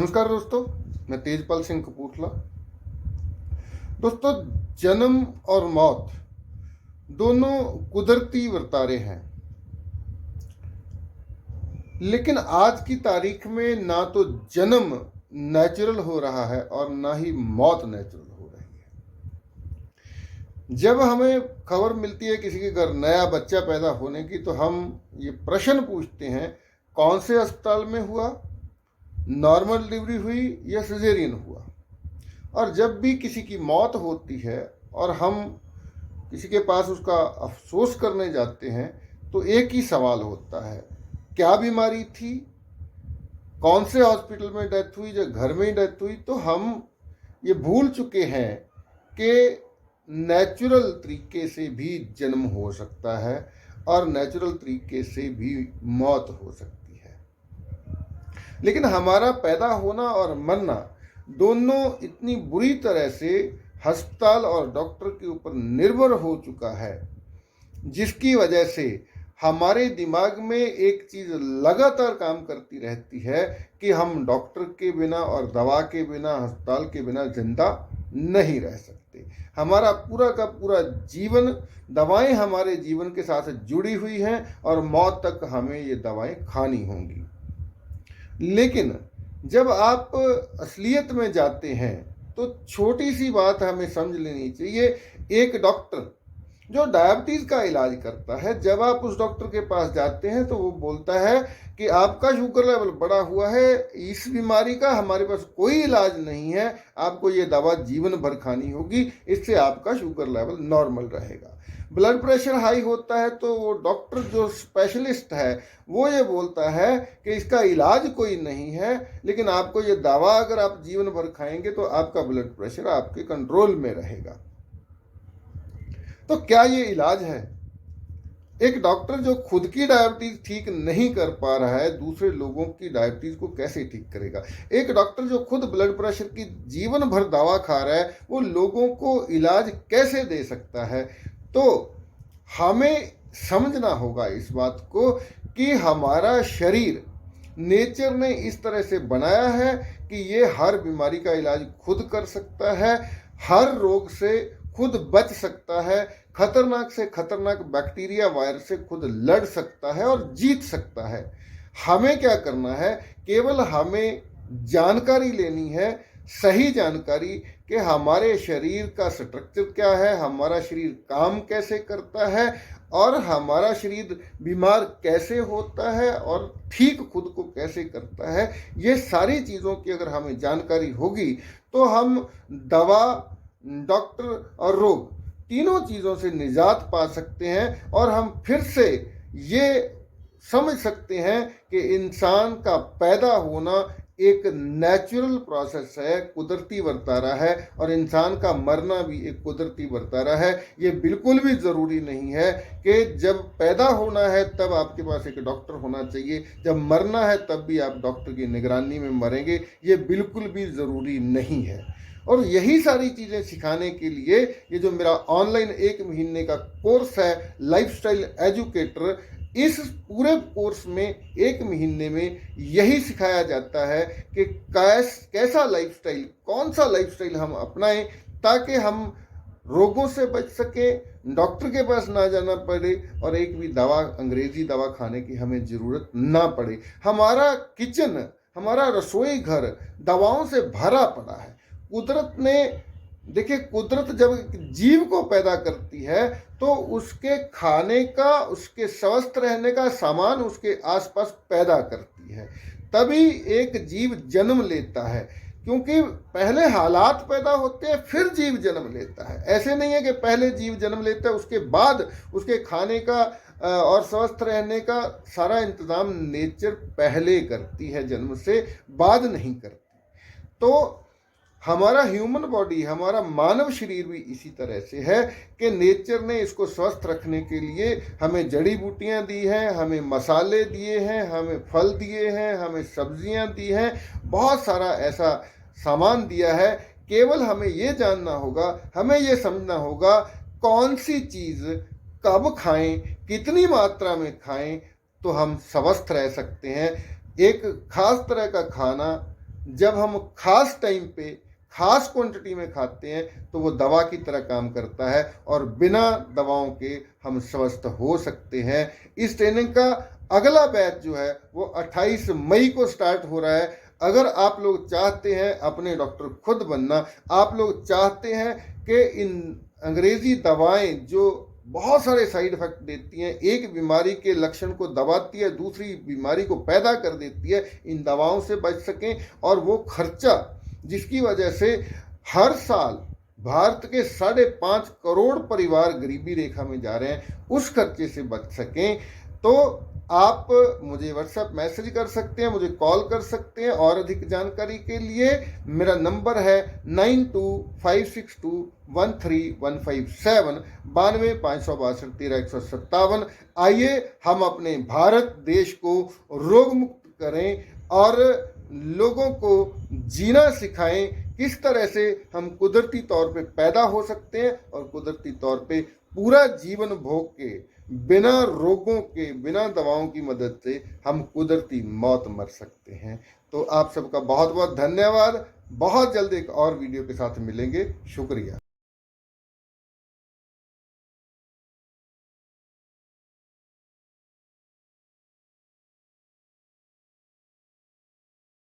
नमस्कार दोस्तों, मैं तेजपाल सिंह कपूरथला। दोस्तों, जन्म और मौत दोनों कुदरती वर्तारे हैं, लेकिन आज की तारीख में ना तो जन्म नेचुरल हो रहा है और ना ही मौत नेचुरल हो रही है। जब हमें खबर मिलती है किसी के घर नया बच्चा पैदा होने की, तो हम ये प्रश्न पूछते हैं, कौन से अस्पताल में हुआ, नॉर्मल डिलीवरी हुई या सिजेरियन हुआ। और जब भी किसी की मौत होती है और हम किसी के पास उसका अफसोस करने जाते हैं, तो एक ही सवाल होता है, क्या बीमारी थी, कौन से हॉस्पिटल में डेथ हुई या घर में ही डेथ हुई। तो हम ये भूल चुके हैं कि नेचुरल तरीके से भी जन्म हो सकता है और नेचुरल तरीके से भी मौत हो सकती है। लेकिन हमारा पैदा होना और मरना दोनों इतनी बुरी तरह से अस्पताल और डॉक्टर के ऊपर निर्भर हो चुका है, जिसकी वजह से हमारे दिमाग में एक चीज़ लगातार काम करती रहती है कि हम डॉक्टर के बिना और दवा के बिना, अस्पताल के बिना जिंदा नहीं रह सकते। हमारा पूरा का पूरा जीवन, दवाएं हमारे जीवन के साथ जुड़ी हुई हैं और मौत तक हमें ये दवाएं खानी होंगी। लेकिन जब आप असलियत में जाते हैं तो छोटी सी बात हमें समझ लेनी चाहिए। एक डॉक्टर जो डायबिटीज़ का इलाज करता है, जब आप उस डॉक्टर के पास जाते हैं तो वो बोलता है कि आपका शुगर लेवल बढ़ा हुआ है, इस बीमारी का हमारे पास कोई इलाज नहीं है, आपको ये दवा जीवन भर खानी होगी, इससे आपका शुगर लेवल नॉर्मल रहेगा। ब्लड प्रेशर हाई होता है तो वो डॉक्टर जो स्पेशलिस्ट है वो ये बोलता है कि इसका इलाज कोई नहीं है, लेकिन आपको ये दवा अगर आप जीवन भर खाएंगे तो आपका ब्लड प्रेशर आपके कंट्रोल में रहेगा। तो क्या ये इलाज है? एक डॉक्टर जो खुद की डायबिटीज ठीक नहीं कर पा रहा है, दूसरे लोगों की डायबिटीज को कैसे ठीक करेगा? एक डॉक्टर जो खुद ब्लड प्रेशर की जीवन भर दवा खा रहा है, वो लोगों को इलाज कैसे दे सकता है? तो हमें समझना होगा इस बात को कि हमारा शरीर नेचर ने इस तरह से बनाया है कि ये हर बीमारी का इलाज खुद कर सकता है, हर रोग से खुद बच सकता है, खतरनाक से खतरनाक बैक्टीरिया वायरस से खुद लड़ सकता है और जीत सकता है। हमें क्या करना है? केवल हमें जानकारी लेनी है, सही जानकारी कि हमारे शरीर का स्ट्रक्चर क्या है, हमारा शरीर काम कैसे करता है और हमारा शरीर बीमार कैसे होता है और ठीक खुद को कैसे करता है। ये सारी चीज़ों की अगर हमें जानकारी होगी तो हम दवा, डॉक्टर और रोग तीनों चीज़ों से निजात पा सकते हैं और हम फिर से ये समझ सकते हैं कि इंसान का पैदा होना एक नेचुरल प्रोसेस है, कुदरती वर्तारा है, और इंसान का मरना भी एक कुदरती वर्तारा है। ये बिल्कुल भी ज़रूरी नहीं है कि जब पैदा होना है तब आपके पास एक डॉक्टर होना चाहिए, जब मरना है तब भी आप डॉक्टर की निगरानी में मरेंगे। ये बिल्कुल भी ज़रूरी नहीं है। और यही सारी चीज़ें सिखाने के लिए ये जो मेरा ऑनलाइन 1 महीने का कोर्स है, लाइफस्टाइल एजुकेटर, इस पूरे कोर्स में 1 महीने में यही सिखाया जाता है कि कैसा लाइफस्टाइल, कौन सा लाइफस्टाइल हम अपनाएं ताकि हम रोगों से बच सकें, डॉक्टर के पास ना जाना पड़े और एक भी दवा, अंग्रेजी दवा खाने की हमें ज़रूरत ना पड़े। हमारा किचन, हमारा रसोई घर दवाओं से भरा पड़ा है। कुदरत ने, देखिए, कुदरत जब जीव को पैदा करती है तो उसके खाने का, उसके स्वस्थ रहने का सामान उसके आसपास पैदा करती है, तभी एक जीव जन्म लेता है। क्योंकि पहले हालात पैदा होते हैं फिर जीव जन्म लेता है। ऐसे नहीं है कि पहले जीव जन्म लेता है उसके बाद उसके खाने का और स्वस्थ रहने का सारा इंतज़ाम नेचर पहले करती है, जन्म से बाद नहीं करती। तो हमारा ह्यूमन बॉडी, हमारा मानव शरीर भी इसी तरह से है कि नेचर ने इसको स्वस्थ रखने के लिए हमें जड़ी बूटियां दी हैं, हमें मसाले दिए हैं, हमें फल दिए हैं, हमें सब्जियां दी हैं, बहुत सारा ऐसा सामान दिया है। केवल हमें ये जानना होगा, हमें ये समझना होगा कौन सी चीज़ कब खाएं, कितनी मात्रा में खाएं तो हम स्वस्थ रह सकते हैं। एक खास तरह का खाना जब हम खास टाइम पे खास क्वांटिटी में खाते हैं तो वो दवा की तरह काम करता है और बिना दवाओं के हम स्वस्थ हो सकते हैं। इस ट्रेनिंग का अगला बैच जो है वो 28 मई को स्टार्ट हो रहा है। अगर आप लोग चाहते हैं अपने डॉक्टर खुद बनना, आप लोग चाहते हैं कि इन अंग्रेजी दवाएं जो बहुत सारे साइड इफेक्ट देती हैं, एक बीमारी के लक्षण को दबाती है, दूसरी बीमारी को पैदा कर देती है, इन दवाओं से बच सकें और वो खर्चा जिसकी वजह से हर साल भारत के 5.5 करोड़ परिवार गरीबी रेखा में जा रहे हैं, उस खर्चे से बच सकें। तो आप मुझे व्हाट्सएप मैसेज कर सकते हैं, मुझे कॉल कर सकते हैं और अधिक जानकारी के लिए मेरा नंबर है 9256213157 92 562 13 157। आइए हम अपने भारत देश को रोग मुक्त करें और लोगों को जीना सिखाएं, किस तरह से हम कुदरती तौर पे पैदा हो सकते हैं और कुदरती तौर पे पूरा जीवन भोग के बिना रोगों के बिना दवाओं की मदद से हम कुदरती मौत मर सकते हैं। तो आप सबका बहुत बहुत धन्यवाद। बहुत जल्द एक और वीडियो के साथ मिलेंगे। शुक्रिया।